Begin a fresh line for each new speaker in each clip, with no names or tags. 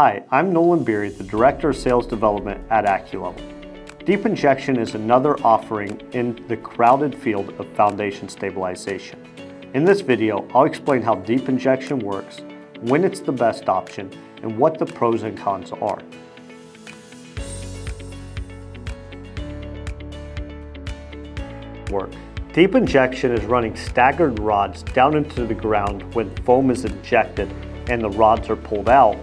Hi, I'm Nolan Beery, the Director of Sales Development at AccuLevel. Deep injection is another offering in the crowded field of foundation stabilization. In this video, I'll explain how deep injection works, when it's the best option, and what the pros and cons are. Deep injection is running staggered rods down into the ground when foam is injected and the rods are pulled out,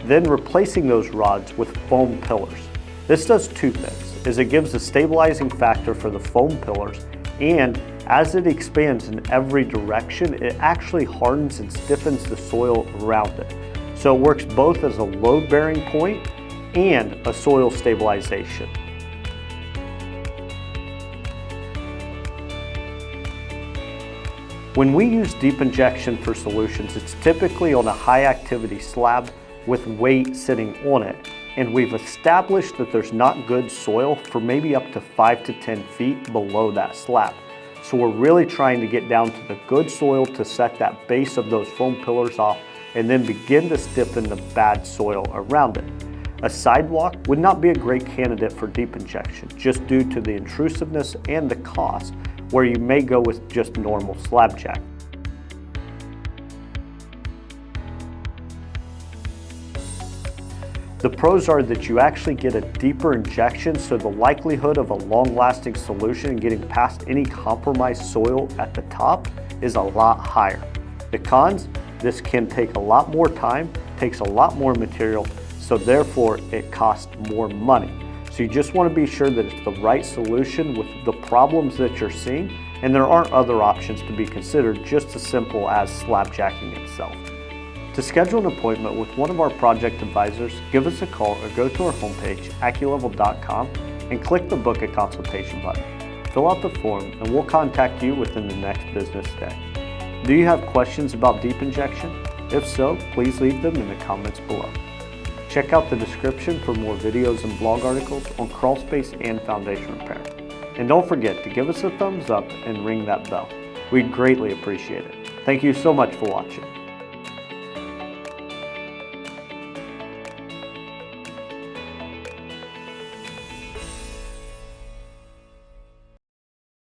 then replacing those rods with foam pillars. This does two things, is it gives a stabilizing factor for the foam pillars, and as it expands in every direction, it actually hardens and stiffens the soil around it. So it works both as a load-bearing point and a soil stabilization. When we use deep injection for solutions, it's typically on a high activity slab with weight sitting on it, and we've established that there's not good soil for maybe up to 5 to 10 feet below that slab. So we're really trying to get down to the good soil to set that base of those foam pillars off and then begin to stiffen the bad soil around it. A sidewalk would not be a great candidate for deep injection just due to the intrusiveness and the cost, where you may go with just normal slab jack. The pros are that you actually get a deeper injection, so the likelihood of a long-lasting solution and getting past any compromised soil at the top is a lot higher. The cons, this can take a lot more time, takes a lot more material, so therefore it costs more money. So you just want to be sure that it's the right solution with the problems that you're seeing, and there aren't other options to be considered just as simple as slab jacking itself. To schedule an appointment with one of our project advisors, give us a call or go to our homepage, acculevel.com, and click the Book a Consultation button. Fill out the form and we'll contact you within the next business day. Do you have questions about deep injection? If so, please leave them in the comments below. Check out the description for more videos and blog articles on crawl space and foundation repair. And don't forget to give us a thumbs up and ring that bell. We'd greatly appreciate it. Thank you so much for watching.